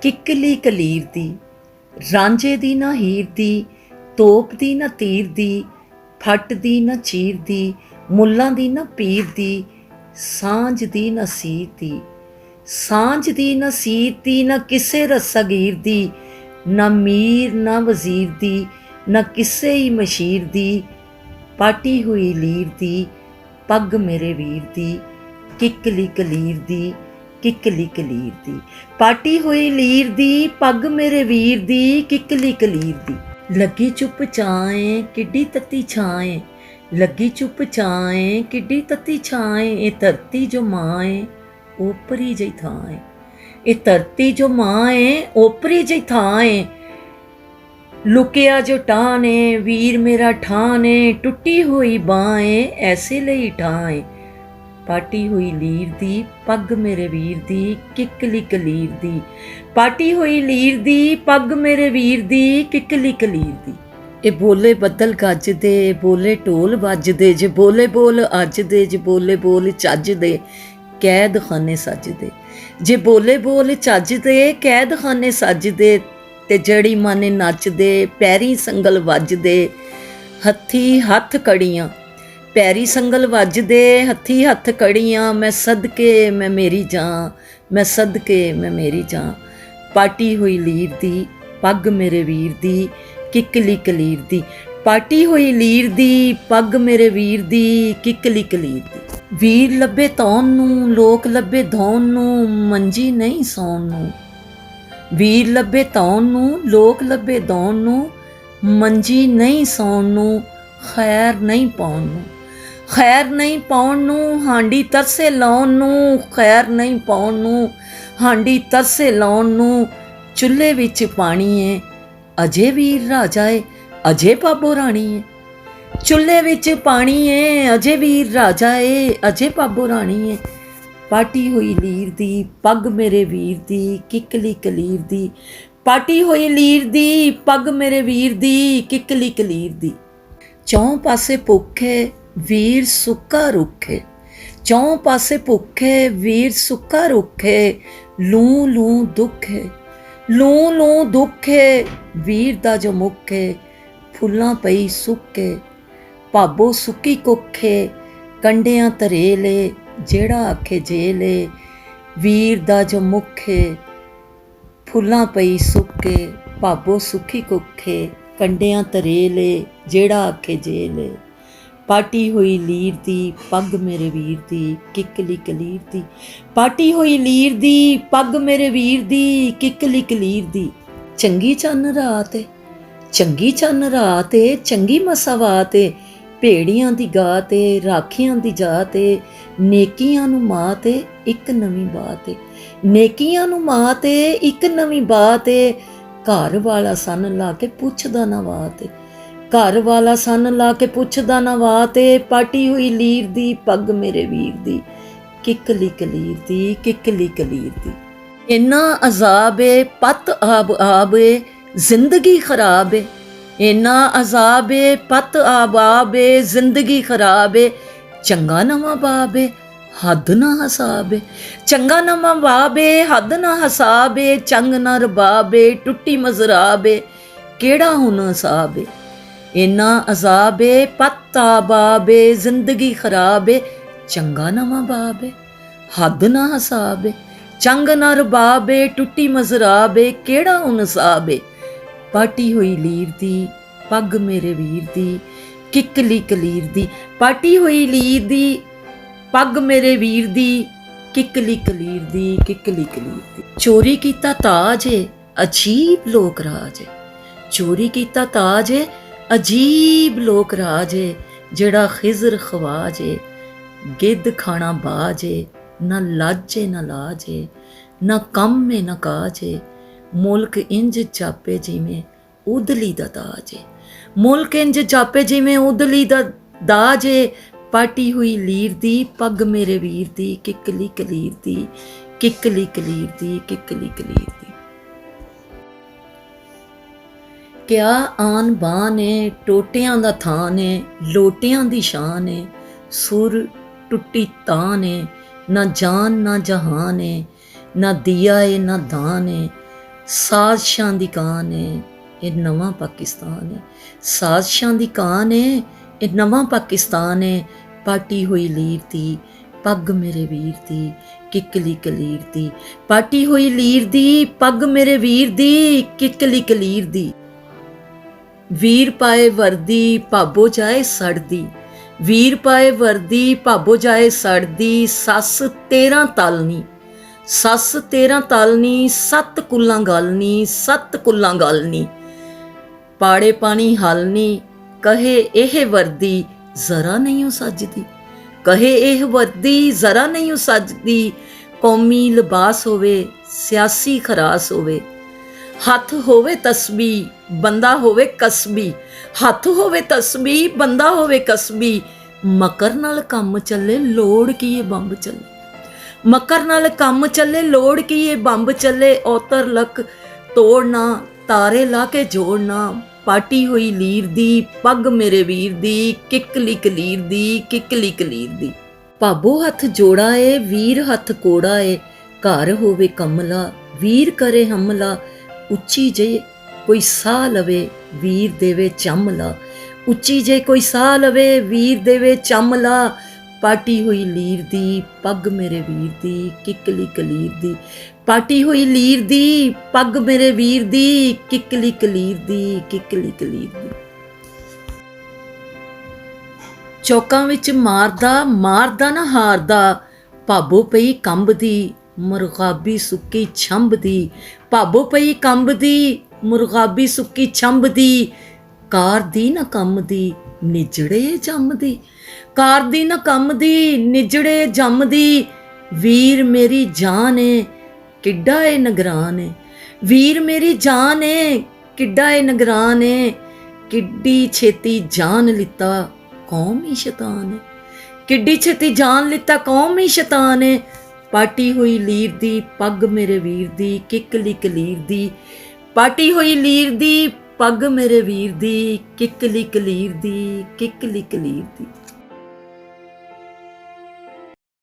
ਕਿੱਕਲੀ ਕਲੀਰ ਦੀ, ਰਾਂਝੇ ਦੀ ਨਾ ਹੀਰ ਦੀ, ਤੋਪ ਦੀ ਨਾ ਤੀਰ ਦੀ, ਫੱਟ ਦੀ ਨਾ ਚੀਰ ਦੀ, ਮੁੱਲਾਂ ਦੀ ਨਾ ਪੀਰ ਦੀ, ਸਾਂਝ ਦੀ ਨਾ ਸੀਰ ਦੀ, ਸਾਂਝ ਦੀ ਨਾ ਸੀਰ ਦੀ, ਨਾ ਕਿਸੇ ਰਸਾਗੀਰ ਦੀ, ਨਾ ਮੀਰ ਨਾ ਵਜ਼ੀਰ ਦੀ, ਨਾ ਕਿਸੇ ਹੀ ਮਸ਼ੀਰ ਦੀ, ਪਾਟੀ ਹੋਈ ਲੀਰ ਦੀ, ਪੱਗ ਮੇਰੇ ਵੀਰ ਦੀ, ਕਿੱਕਲੀ ਕਲੀਰ ਦੀ, ਕਿੱਕਲੀ ਕਲੀਰ ਦੀ, ਪਾਟੀ ਹੋਈ ਲੀਰ ਦੀ, ਪੱਗ ਮੇਰੇ ਵੀਰ ਦੀ, ਕਿੱਕਲੀ ਕਲੀਰ ਦੀ। ਲੱਗੀ ਚੁੱਪ ਚਾਏ ਕਿੱਡੀ ਤੱਤੀ ਛਾਏ, ਲੱਗੀ ਚੁੱਪ ਚਾਏ ਕਿੱਡੀ ਤੱਤੀ ਛਾਏ, ਇਹ ਧਰਤੀ ਜੋ ਮਾਂ ਏ ਓਪਰੀ ਜਿਹੀ ਥਾਂ ਏ, ਇਹ ਧਰਤੀ ਜੋ ਮਾਂ ਏ ਓਪਰੀ ਜਿਹੀ ਥਾਂ ਏ, ਲੁਕਿਆ ਜੋ ਟਾਂ ਨੇ ਵੀਰ ਮੇਰਾ ਠਾਂ ਨੇ, ਟੁੱਟੀ ਹੋਈ ਬਾਂਹ ਏ ਐਸੇ ਲਈ ਠਾਂ ਏ, ਪਾਟੀ ਹੋਈ ਲੀਰ ਦੀ, ਪੱਗ ਮੇਰੇ ਵੀਰ ਦੀ, ਕਿੱਕਲੀ ਕਲੀਰ ਦੀ, ਪਾਟੀ ਹੋਈ ਲੀਰ ਦੀ, ਪੱਗ ਮੇਰੇ ਵੀਰ ਦੀ, ਕਿੱਕਲੀ ਕਲੀਰ ਦੀ। ਇਹ ਬੋਲੇ ਬੱਦਲ ਗੱਜਦੇ, ਬੋਲੇ ਢੋਲ ਵੱਜਦੇ, ਜੇ ਬੋਲੇ ਬੋਲ ਅੱਜ ਦੇ, ਜੇ ਬੋਲੇ ਬੋਲ ਚੱਜ ਦੇ, ਕੈਦਖਾਨੇ ਸੱਜਦੇ, ਜੇ ਬੋਲੇ ਬੋਲ ਚੱਜ ਦੇ, ਕੈਦਖਾਨੇ ਸੱਜਦੇ, ਤੇ ਜੜੀ ਮਾਨੇ ਨੱਚਦੇ, ਪੈਰੀ ਸੰਗਲ ਵੱਜਦੇ, ਹੱਥੀ ਹੱਥ ਕੜੀਆਂ, ਪੈਰੀ ਸੰਗਲ ਵੱਜਦੇ, ਹੱਥੀ ਹੱਥ ਕੜੀਆਂ, ਮੈਂ ਸਦਕੇ ਮੈਂ ਮੇਰੀ ਜਾਂ, ਮੈਂ ਸਦਕੇ ਮੈਂ ਮੇਰੀ ਜਾਂ, ਪਾਟੀ ਹੋਈ ਲੀਰ ਦੀ, ਪੱਗ ਮੇਰੇ ਵੀਰ ਦੀ, ਕਿੱਕਲੀ ਕਲੀਰ ਦੀ, ਪਾਟੀ ਹੋਈ ਲੀਰ ਦੀ, ਪੱਗ ਮੇਰੇ ਵੀਰ ਦੀ, ਕਿੱਕਲੀ ਕਲੀਰ ਦੀ। ਵੀਰ ਲੱਭੇ ਧੌਣ ਨੂੰ, ਲੋਕ ਲੱਭੇ ਧੌਣ ਨੂੰ, ਮੰਜੀ ਨਹੀਂ ਸੌਣ ਨੂੰ, ਵੀਰ ਲੱਭੇ ਧੌਣ ਨੂੰ, ਲੋਕ ਲੱਭੇ ਧੌਣ ਨੂੰ, ਮੰਜੀ ਨਹੀਂ ਸੌਣ ਨੂੰ, ਖੈਰ ਨਹੀਂ ਪਾਉਣ ਨੂੰ, ਖੈਰ ਨਹੀਂ ਪਾਉਣ ਨੂੰ, ਹਾਂਡੀ ਤਰਸੇ ਲਾਉਣ ਨੂੰ, ਖੈਰ ਨਹੀਂ ਪਾਉਣ ਨੂੰ, ਹਾਂਡੀ ਤਰਸੇ ਲਾਉਣ ਨੂੰ, ਚੁੱਲ੍ਹੇ ਵਿੱਚ ਪਾਣੀ ਏ ਅਜੇ ਵੀਰ ਰਾਜਾ ਏ, ਅਜੇ ਪਾਬੋ ਰਾਣੀ ਏ, ਚੁੱਲ੍ਹੇ ਵਿੱਚ ਪਾਣੀ ਏ ਅਜੇ ਵੀਰ ਰਾਜਾ ਏ, ਅਜੇ ਪਾਬੋ ਰਾਣੀ ਏ, ਪਾਟੀ ਹੋਈ ਲੀਰ ਦੀ, ਪੱਗ ਮੇਰੇ ਵੀਰ ਦੀ, ਕਿੱਕਲੀ ਕਲੀਰ ਦੀ, ਪਾਟੀ ਹੋਈ ਲੀਰ ਦੀ, ਪੱਗ ਮੇਰੇ ਵੀਰ ਦੀ, ਕਿੱਕਲੀ ਕਲੀਰ ਦੀ। ਚੌਂ ਪਾਸੇ ਭੁੱਖੇ ਵੀਰ ਸੁੱਕਾ ਰੁੱਖੇ, ਚੌਂ ਪਾਸੇ ਭੁੱਖੇ ਵੀਰ ਸੁੱਕਾ ਰੁੱਖੇ, ਲੂੰ ਲੂੰ ਦੁੱਖੇ, ਲੂੰ ਲੂੰ ਦੁੱਖੇ, ਵੀਰ ਦਾ ਜੋ ਮੁੱਖੇ, ਫੁੱਲਾਂ ਪਈ ਸੁੱਕੇ, ਭਾਬੋ ਸੁੱਕੀ ਕੁੱਖੇ, ਕੰਡਿਆਂ ਤਰੇਲੇ, ਜਿਹੜਾ ਆਖੇ ਜੇਲੇ, ਵੀਰ ਦਾ ਜੋ ਮੁੱਖੇ, ਫੁੱਲਾਂ ਪਈ ਸੁੱਕੇ, ਭਾਬੋ ਸੁੱਕੀ ਕੁੱਖੇ, ਕੰਡਿਆਂ ਤਰੇਲੇ, ਜਿਹੜਾ ਆਖੇ ਜੇਲੇ, ਪਾਟੀ ਹੋਈ ਲੀਰ ਦੀ, ਪੱਗ ਮੇਰੇ ਵੀਰ ਦੀ, ਕਿੱਕਲੀ ਕਲੀਰ ਦੀ, ਪਾਟੀ ਹੋਈ ਲੀਰ ਦੀ, ਪੱਗ ਮੇਰੇ ਵੀਰ ਦੀ, ਕਿੱਕਲੀ ਕਲੀਰ ਦੀ। ਚੰਗੀ ਚੰਨ ਰਾਤ ਏ, ਚੰਗੀ ਚੰਨ ਰਾਤ ਏ, ਚੰਗੀ ਮਸਾਵਾਤ ਏ, ਭੇੜੀਆਂ ਦੀ ਗਾਤ ਏ, ਰਾਖੀਆਂ ਦੀ ਜਾਤ ਏ, ਨੇਕੀਆਂ ਨੂੰ ਮਾਤ ਏ ਇੱਕ ਨਵੀਂ ਬਾਤ ਏ, ਨੇਕੀਆਂ ਨੂੰ ਮਾਤ ਏ ਇੱਕ ਨਵੀਂ ਬਾਤ ਏ, ਘਰ ਵਾਲਾ ਸੰਨ ਲਾ ਕੇ ਪੁੱਛਦਾ ਨਾ ਬਾਤ ਏ, ਘਰ ਵਾਲਾ ਸੰਨ ਲਾ ਕੇ ਪੁੱਛਦਾ ਨਾ ਬਾਤ ਏ, ਪਾਟੀ ਹੋਈ ਲੀਰ ਦੀ, ਪੱਗ ਮੇਰੇ ਵੀਰ ਦੀ, ਕਿੱਕਲੀ ਕਲੀਰ ਦੀ, ਕਿੱਕਲੀ ਕਲੀਰ ਦੀ। ਇੰਨਾ ਅਜ਼ਾਬ ਏ ਪਤ ਆਬ ਆਬ ਏ, ਜ਼ਿੰਦਗੀ ਖਰਾਬ ਏ, ਇੰਨਾ ਅਜ਼ਾਬ ਏ ਪਤ ਆਬ ਆਬ ਏ, ਜ਼ਿੰਦਗੀ ਖਰਾਬ ਏ, ਚੰਗਾ ਨਵਾਂ ਬਾਬ ਏ ਹੱਦ ਨਾ ਹਸਾਬ ਏ, ਚੰਗਾ ਨਵਾਂ ਬਾਬ ਏ ਹੱਦ ਨਾ ਹਸਾਬ ਏ, ਚੰਗ ਨਾ ਰਬਾਬ ਏ ਟੁੱਟੀ ਮਜ਼ਰਾਬ ਏ, ਕਿਹੜਾ ਹੁਣ ਹਸਾਬ ਏ, ਇੰਨਾ ਅਜ਼ਾਬ ਏ ਪਤ ਆਬ ਆਬ ਏ, ਜ਼ਿੰਦਗੀ ਖਰਾਬ ਏ, ਚੰਗਾ ਨਵਾਂ ਬਾਬ ਏ ਹੱਦ ਨਾ ਹਸਾਬ ਏ, ਚੰਗ ਨਾ ਰਬਾਬ ਏ ਟੁੱਟੀ ਮਜ਼ਰਾਬ ਏ, ਕਿਹੜਾ ਹੁਣ ਹਸਾਬ ਏ, ਪਾਟੀ ਹੋਈ ਲੀਰ ਦੀ, ਪੱਗ ਮੇਰੇ ਵੀਰ ਦੀ, ਕਿੱਕਲੀ ਕਲੀਰ ਦੀ, ਪਾਟੀ ਹੋਈ ਲੀਰ ਦੀ, ਪੱਗ ਮੇਰੇ ਵੀਰ ਦੀ, ਕਿੱਕਲੀ ਕਲੀਰ ਦੀ, ਕਿੱਕਲੀ ਕਲੀਰ ਦੀ। ਚੋਰੀ ਕੀਤਾ ਤਾਜ ਏ ਅਜੀਬ ਲੋਕ ਰਾਜ ਏ, ਚੋਰੀ ਕੀਤਾ ਤਾਜ ਏ ਅਜੀਬ ਲੋਕ ਰਾਜ ਏ, ਜਿਹੜਾ ਖਿਜ਼ਰ ਖਵਾਜ ਏ, ਗਿੱਧ ਖਾਣਾ ਬਾਜ ਏ, ਨਾ ਲਾਜੇ ਨਾ ਲਾਜੇ, ਨਾ ਕੰਮ ਏ ਨਾ ਕਾਜੇ, ਮੁਲਕ ਇੰਜ ਚਾਪੇ ਜਿਵੇਂ ਉਦਲੀ ਦਾ ਦਾਜ ਏ, ਮੁਲਕ ਇੰਜ ਚਾਪੇ ਜਿਵੇਂ ਉਦਲੀ ਦਾ ਦਾਜ ਏ, ਪਾਟੀ ਹੋਈ ਲੀਰ ਦੀ, ਪੱਗ ਮੇਰੇ ਵੀਰ ਦੀ, ਕਿੱਕਲੀ ਕਲੀਰ ਦੀ, ਕਿੱਕਲੀ ਕਲੀਰ ਦੀ, ਕਿੱਕਲੀ ਕਲੀਰ ਦੀ। ਕਿਆ ਆਨ ਬਾਨ ਏ, ਟੋਟਿਆਂ ਦਾ ਥਾਂ ਨੇ, ਲੋਟਿਆਂ ਦੀ ਸ਼ਾਨ ਏ, ਸੁਰ ਟੁੱਟੀ ਤਾਨ ਏ, ਨਾ ਜਾਨ ਨਾ ਜਹਾਨ ਏ, ਨਾ ਦਿਆ ਏ ਨਾ ਦਾਨ ਏ, ਸਾਜ਼ਿਸ਼ਾਂ ਦੀ ਕਾਨ ਹੈ ਇਹ ਨਵਾਂ ਪਾਕਿਸਤਾਨ ਹੈ, ਸਾਜ਼ਿਸ਼ਾਂ ਦੀ ਕਾਨ ਹੈ ਇਹ ਨਵਾਂ ਪਾਕਿਸਤਾਨ ਹੈ। ਪਾਟੀ ਹੋਈ ਲੀਰ ਦੀ ਪੱਗ ਮੇਰੇ ਵੀਰ ਦੀ, ਕਿੱਕਲੀ ਕਲੀਰ ਦੀ, ਪਾਟੀ ਹੋਈ ਲੀਰ ਦੀ ਪੱਗ ਮੇਰੇ ਵੀਰ ਦੀ, ਕਿੱਕਲੀ ਕਲੀਰ ਦੀ। ਵੀਰ ਪਾਏ ਵਰਦੀ ਭਾਬੋ ਜਾਏ ਸੜਦੀ, ਵੀਰ ਪਾਏ ਵਰਦੀ ਭਾਬੋ ਜਾਏ ਸੜਦੀ। ਸੱਸ 13 ਤਲਨੀ, ਸੱਸ 13 ਤਲਨੀ, 7 ਕੁੱਲਾਂ ਗਲਨੀ, 7 ਕੁੱਲਾਂ ਗਲਨੀ। ਪਾੜੇ ਪਾਣੀ ਹਲਨੀ, ਕਹੇ ਇਹ ਵਰਦੀ ਜ਼ਰਾ ਨਹੀਂ ਸੱਜਦੀ, ਕਹੇ ਇਹ ਵਰਦੀ ਜ਼ਰਾ ਨਹੀਂ ਸੱਜਦੀ। ਕੌਮੀ ਲਿਬਾਸ ਹੋਵੇ ਸਿਆਸੀ ਖਰਾਸ ਹੋਵੇ, ਹੱਥ ਹੋਵੇ ਤਸਬੀ ਬੰਦਾ ਹੋਵੇ ਕਸਬੀ, ਹੱਥ ਹੋਵੇ ਤਸਬੀ ਬੰਦਾ ਹੋਵੇ ਕਸਬੀ। ਮਕਰ ਨਾਲ ਕੰਮ ਚੱਲੇ ਲੋੜ ਕੀ ਇਹ ਬੰਬ ਚੱਲੇ, ਮਕਰ ਨਾਲ ਕੰਮ ਚੱਲੇ ਲੋੜ ਕੀ ਇਹ ਬੰਬ ਚੱਲੇ। ਔਤਰ ਲੱਕ ਤੋੜਨਾ ਤਾਰੇ ਲਾ ਕੇ ਜੋੜਨਾ, ਪਾਟੀ ਹੋਈ ਲੀਰ ਦੀ ਪੱਗ ਮੇਰੇ ਵੀਰ ਦੀ, ਕਿੱਕਲੀ ਕਲੀਰ ਦੀ, ਕਿੱਕਲੀ ਕਲੀਰ ਦੀ। ਭਾਬੋ ਹੱਥ ਜੋੜਾ ਏ ਵੀਰ ਹੱਥ ਕੋੜਾ ਏ, ਘਰ ਹੋਵੇ ਕਮਲਾ ਵੀਰ ਕਰੇ ਹਮਲਾ। ਉੱਚੀ ਜੇ ਕੋਈ ਸਾਹ ਲਵੇ ਵੀਰ ਦੇਵੇ ਚਮਲਾ, ਉੱਚੀ ਜੇ ਕੋਈ ਸਾਹ ਲਵੇ ਵੀਰ ਦੇਵੇ ਚਮਲਾ। ਪਾਟੀ ਹੋਈ ਲੀਰ ਦੀ ਪੱਗ ਮੇਰੇ ਵੀਰ ਦੀ, ਕਿੱਕਲੀ ਕਲੀਰ ਦੀ, ਪਾਟੀ ਹੋਈ ਲੀਰ ਦੀ ਪੱਗ ਮੇਰੇ ਵੀਰ ਦੀ, ਕਿੱਕਲੀ ਕਲੀਰ ਦੀ, ਕਿੱਕਲੀ ਕਲੀਰ ਦੀ। ਚੌਕਾਂ ਵਿੱਚ ਮਾਰਦਾ ਮਾਰਦਾ ਨਾ ਹਾਰਦਾ, ਭਾਬੋ ਪਈ ਕੰਬਦੀ ਮੁਰਗਾਬੀ ਸੁੱਕੀ ਛੰਭਦੀ, ਭਾਬੋ ਪਈ ਕੰਬਦੀ ਮੁਰਗਾਬੀ ਸੁੱਕੀ ਛੰਭਦੀ। ਕਾਰ ਦੀ ਨਾ ਕੰਮ ਦੀ ਨਿਜੜੇ ਜੰਮਦੀ, ਕਾਰ ਦੀ ਨਾ ਕੰਮ ਦੀ ਨਿਜੜੇ ਜੰਮਦੀ। ਵੀਰ ਮੇਰੀ ਜਾਨ ਏ ਕਿੱਡਾ ਏ ਨਗਰਾਨ ਏ, ਵੀਰ ਮੇਰੀ ਜਾਨ ਏ ਕਿੱਡਾ ਏ ਨਗਰਾਨ ਏ। ਕਿੱਡੀ ਛੇਤੀ ਜਾਨ ਲਿੱਤਾ ਕੌਮ ਹੀ ਸ਼ੈਤਾਨ ਏ, ਕਿੱਡੀ ਛੇਤੀ ਜਾਨ ਲਿੱਤਾ ਕੌਮ ਹੀ ਸ਼ੈਤਾਨ ਏ। ਪਾਟੀ ਹੋਈ ਲੀਰ ਦੀ ਪੱਗ ਮੇਰੇ ਵੀਰ ਦੀ, ਕਿੱਕਲੀ ਕਲੀਰ ਦੀ, ਪਾਟੀ ਹੋਈ ਲੀਰ ਦੀ ਪੱਗ ਮੇਰੇ ਵੀਰ ਦੀ, ਕਿੱਕਲੀ ਕਲੀਰ ਦੀ, ਕਿੱਕਲੀ ਕਲੀਰ ਦੀ।